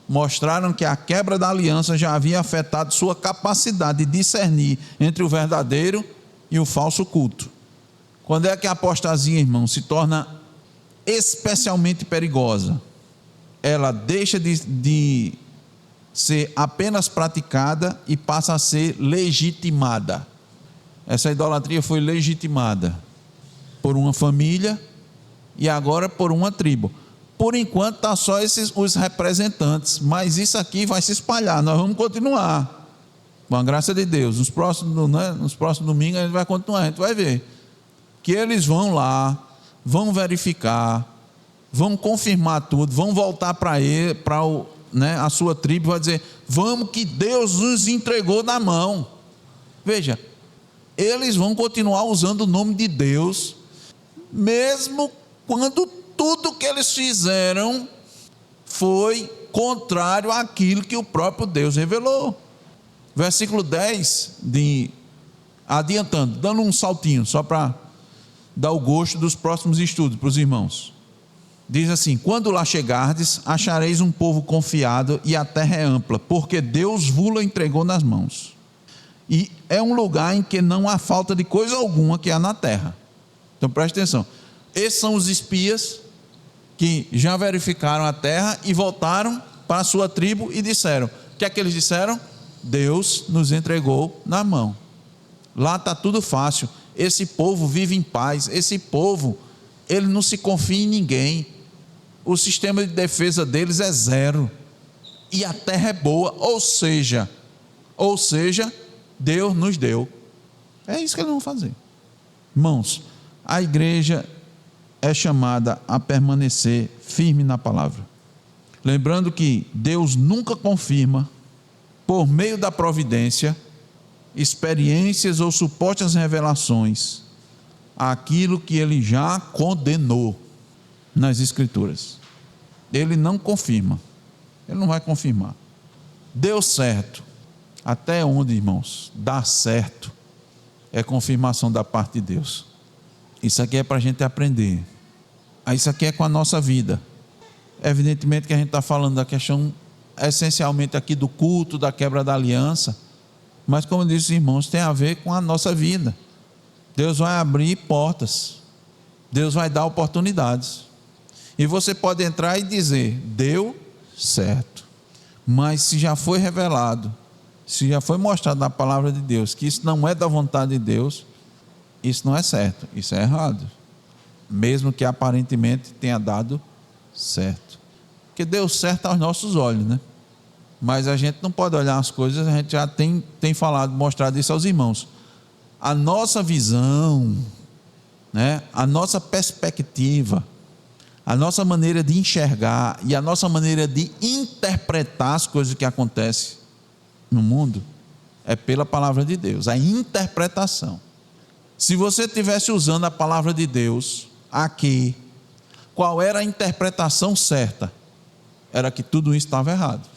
mostraram que a quebra da aliança já havia afetado sua capacidade de discernir entre o verdadeiro e o falso culto. Quando é que a apostasia, irmão, se torna especialmente perigosa? Ela deixa de ser apenas praticada e passa a ser legitimada. Essa idolatria foi legitimada por uma família e agora por uma tribo. Por enquanto está só os representantes, mas isso aqui vai se espalhar. Nós vamos continuar, com a graça de Deus. Nos próximos domingos a gente vai continuar, a gente vai ver que eles vão lá, vão verificar, vão confirmar tudo, vão voltar para a sua tribo e vai dizer: vamos, que Deus nos entregou na mão. Veja, eles vão continuar usando o nome de Deus, mesmo quando tudo que eles fizeram foi contrário àquilo que o próprio Deus revelou. Versículo 10, adiantando, dando um saltinho, só para dar o gosto dos próximos estudos para os irmãos. Diz assim: quando lá chegardes, achareis um povo confiado e a terra é ampla, porque Deus vos entregou nas mãos. E é um lugar em que não há falta de coisa alguma que há na terra. Então preste atenção. Esses são os espias que já verificaram a terra e voltaram para a sua tribo e disseram: o que é que eles disseram? Deus nos entregou na mão. Lá está tudo fácil. Esse povo vive em paz. Esse povo, ele não se confia em ninguém. O sistema de defesa deles é zero. E a terra é boa. Ou seja, Deus nos deu. É isso que eles vão fazer. Irmãos, a igreja é chamada a permanecer firme na palavra. Lembrando que Deus nunca confirma, por meio da providência, experiências ou supostas revelações, aquilo que Ele já condenou nas Escrituras. Ele não confirma. Ele não vai confirmar. Deu certo. Até onde, irmãos, dá certo é confirmação da parte de Deus. Isso aqui é para a gente aprender. Isso aqui é com a nossa vida. Evidentemente que a gente está falando da questão essencialmente aqui do culto, da quebra da aliança, mas como disse os irmãos, tem a ver com a nossa vida. Deus vai abrir portas, Deus vai dar oportunidades, e você pode entrar e dizer: deu certo. Mas se já foi revelado, se já foi mostrado na palavra de Deus que isso não é da vontade de Deus, isso não é certo, isso é errado, mesmo que aparentemente tenha dado certo, porque deu certo aos nossos olhos, né? Mas a gente não pode olhar as coisas. A gente já tem falado, mostrado isso aos irmãos. A nossa visão, né? A nossa perspectiva, a nossa maneira de enxergar e a nossa maneira de interpretar as coisas que acontecem no mundo é pela palavra de Deus, a interpretação. Se você estivesse usando a palavra de Deus aqui, qual era a interpretação certa? Era que tudo isso estava errado.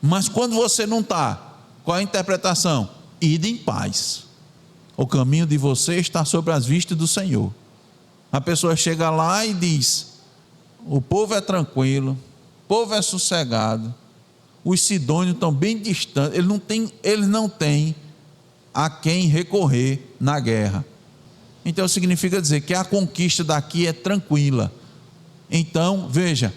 Mas quando você não está, qual é a interpretação? Ide em paz. O caminho de você está sobre as vistas do Senhor. A pessoa chega lá e diz: o povo é tranquilo, o povo é sossegado, os sidônios estão bem distantes, eles não têm a quem recorrer na guerra. Então significa dizer que a conquista daqui é tranquila. Então, veja,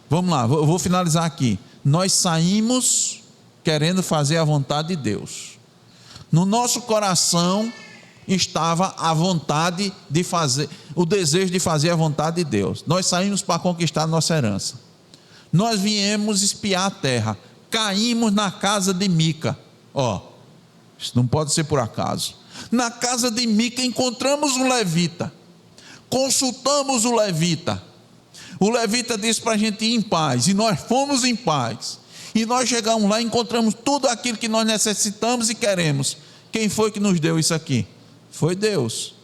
vamos lá, eu vou finalizar aqui. Nós saímos querendo fazer a vontade de Deus. No nosso coração estava a vontade de fazer, o desejo de fazer a vontade de Deus. Nós saímos para conquistar a nossa herança. Nós viemos espiar a terra. Caímos na casa de Mica. Isso não pode ser por acaso. Na casa de Mica encontramos um levita. Consultamos o levita. O levita disse para a gente ir em paz. E nós fomos em paz. E nós chegamos lá e encontramos tudo aquilo que nós necessitamos e queremos. Quem foi que nos deu isso aqui? Foi Deus.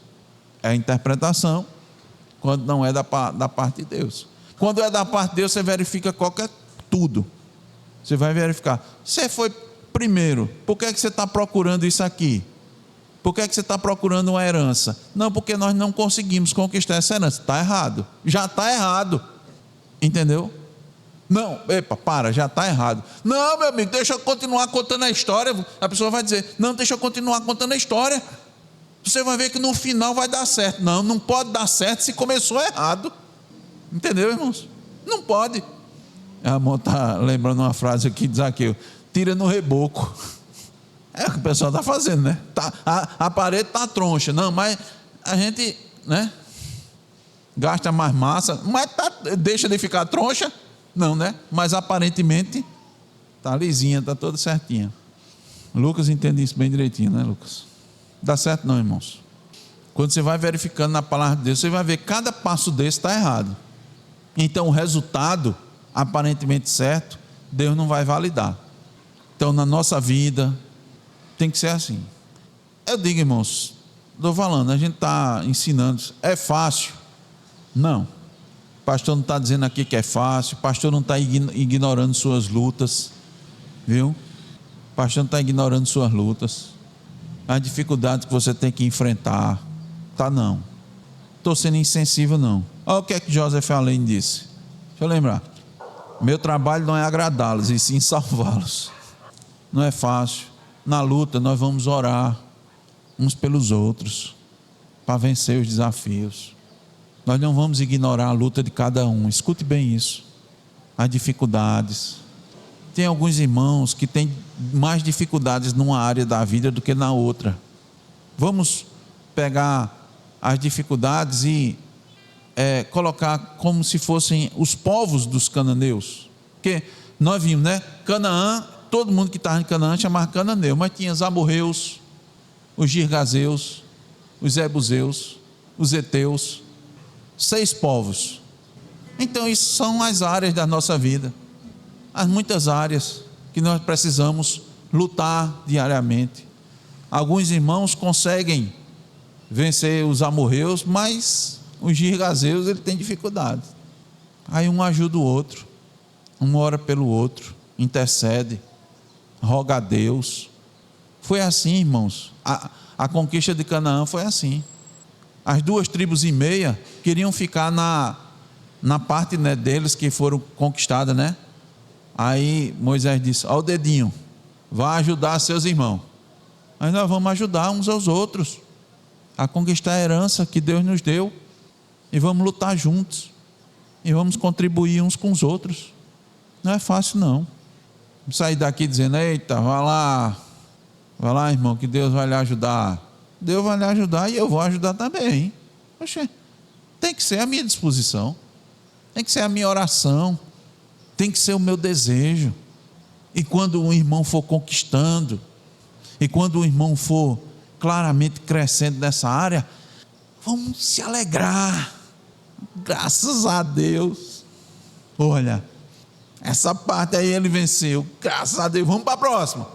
É a interpretação, quando não é da parte de Deus. Quando é da parte de Deus, você verifica tudo. Você vai verificar. Você foi primeiro, por que você está procurando isso aqui? Por que você está procurando uma herança? Não, porque nós não conseguimos conquistar essa herança. Está errado. Já está errado. Entendeu? Não, já está errado. Não, meu amigo, deixa eu continuar contando a história. A pessoa vai dizer, não, deixa eu continuar contando a história. Você vai ver que no final vai dar certo. Não, não pode dar certo se começou errado. Entendeu, irmãos? Não pode. A irmã está lembrando uma frase aqui de Zaqueu: tira no reboco. É o que o pessoal está fazendo, né? A parede está troncha. Não, mas a gente, né, gasta mais massa, mas deixa de ficar troncha? Não, né? Mas aparentemente está lisinha, está toda certinha. Lucas entende isso bem direitinho, né, Lucas? Dá certo não, irmãos? Quando você vai verificando na palavra de Deus, você vai ver que cada passo desse está errado. Então o resultado, aparentemente certo, Deus não vai validar. Então na nossa vida tem que ser assim. Eu digo, irmãos, estou falando, a gente está ensinando, é fácil? Não. O pastor não está dizendo aqui que é fácil, o pastor não está ignorando suas lutas, viu? O pastor não está ignorando suas lutas, as dificuldades que você tem que enfrentar, não. Estou sendo insensível não. Olha o que é que Joseph Allein disse. Deixa eu lembrar. Meu trabalho não é agradá-los, e sim salvá-los. Não é fácil. Na luta nós vamos orar uns pelos outros, para vencer os desafios. Nós não vamos ignorar a luta de cada um. Escute bem isso. As dificuldades. Tem alguns irmãos que têm mais dificuldades numa área da vida do que na outra. Vamos pegar as dificuldades e colocar como se fossem os povos dos cananeus. Porque nós vimos, né? Canaã, todo mundo que estava em Canaã chamava cananeu, mas tinha os amorreus, os girgazeus, os jebuseus, os heteus, 6 povos. Então isso são as áreas da nossa vida, as muitas áreas que nós precisamos lutar diariamente. Alguns irmãos conseguem vencer os amorreus, mas os girgazeus ele tem dificuldade. Aí um ajuda o outro, um ora pelo outro, intercede, roga a Deus. Foi assim, irmãos. A conquista de Canaã foi assim. As 2 tribos e meia queriam ficar na parte, né, deles que foram conquistadas, né? Aí Moisés disse: ó o dedinho, vá ajudar seus irmãos. Aí nós vamos ajudar uns aos outros a conquistar a herança que Deus nos deu, e vamos lutar juntos, e vamos contribuir uns com os outros. Não é fácil não. Sair daqui dizendo: eita, vai lá irmão, que Deus vai lhe ajudar. Deus vai lhe ajudar e eu vou ajudar também. Poxa, tem que ser a minha disposição, tem que ser a minha oração, tem que ser o meu desejo. E quando um irmão for conquistando, e quando o irmão for claramente crescendo nessa área, vamos se alegrar. Graças a Deus. Olha, essa parte aí ele venceu, graças a Deus. Vamos para a próxima.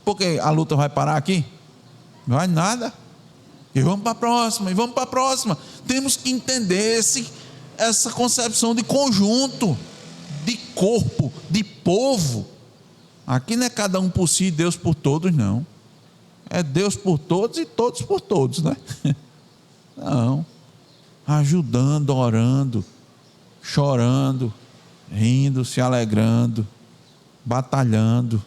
Porque a luta vai parar aqui? Não vai nada. E vamos para a próxima, e vamos para a próxima. Temos que entender essa concepção de conjunto, de corpo, de povo. Aqui não é cada um por si e Deus por todos, não. É Deus por todos e todos por todos, né? Não. Ajudando, orando, chorando, rindo, se alegrando, batalhando.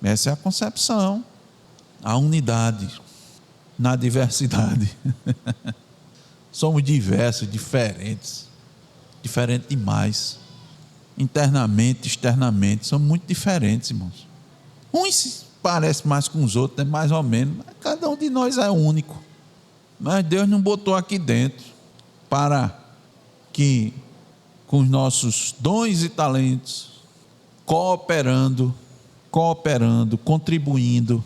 Essa é a concepção, a unidade. na diversidade. Somos diversos, diferentes demais. Internamente, externamente, somos muito diferentes, irmãos. Uns se parecem mais com os outros, né? Mais ou menos, mas cada um de nós é único. Mas Deus não botou aqui dentro para que, com os nossos dons e talentos, cooperando, contribuindo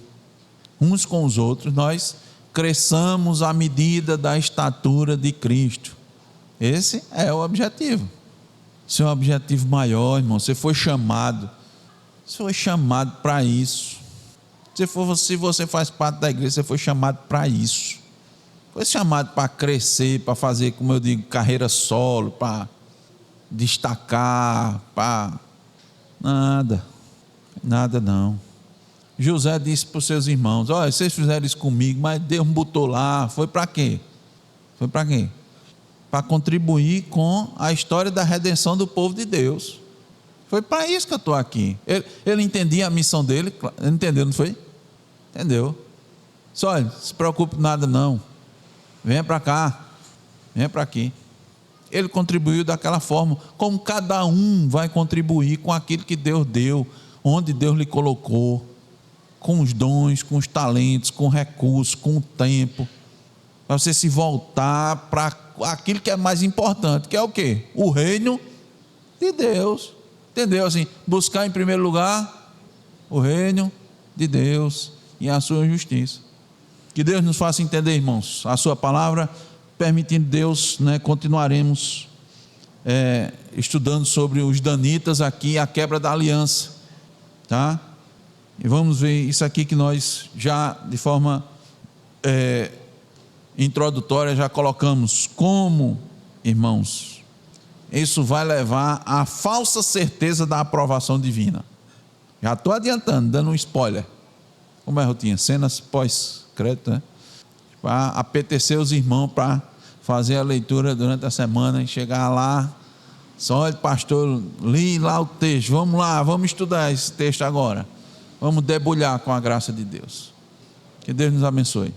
uns com os outros, nós cresçamos à medida da estatura de Cristo. Esse é o objetivo. Esse é um objetivo maior, irmão. Você foi chamado para isso. Se você faz parte da igreja, você foi chamado para isso. Foi chamado para crescer, para fazer, como eu digo, carreira solo, para destacar, para nada não. José disse para os seus irmãos: olha, vocês fizeram isso comigo, mas Deus me botou lá. Foi para quê? Para contribuir com a história da redenção do povo de Deus. Foi para isso que eu estou aqui. Ele entendia a missão dele, entendeu, não foi? Entendeu? Só, olha, não se preocupe com nada não. Venha para cá, venha para aqui. Ele contribuiu daquela forma, como cada um vai contribuir com aquilo que Deus deu, onde Deus lhe colocou, com os dons, com os talentos, com recursos, com o tempo, para você se voltar para aquilo que é mais importante, que é o quê? O reino de Deus. Entendeu? Assim, buscar em primeiro lugar o reino de Deus e a sua justiça. Que Deus nos faça entender, irmãos, a sua palavra. Permitindo Deus, continuaremos estudando sobre os danitas aqui, a quebra da aliança, tá? E vamos ver isso aqui que nós já de forma introdutória já colocamos. Como, irmãos, isso vai levar à falsa certeza da aprovação divina. Já estou adiantando, dando um spoiler. Como é a rotina? Cenas pós-crédito, né? Para apetecer os irmãos para fazer a leitura durante a semana e chegar lá, só olha, pastor, li lá o texto, vamos lá, vamos estudar esse texto agora, vamos debulhar com a graça de Deus. Que Deus nos abençoe.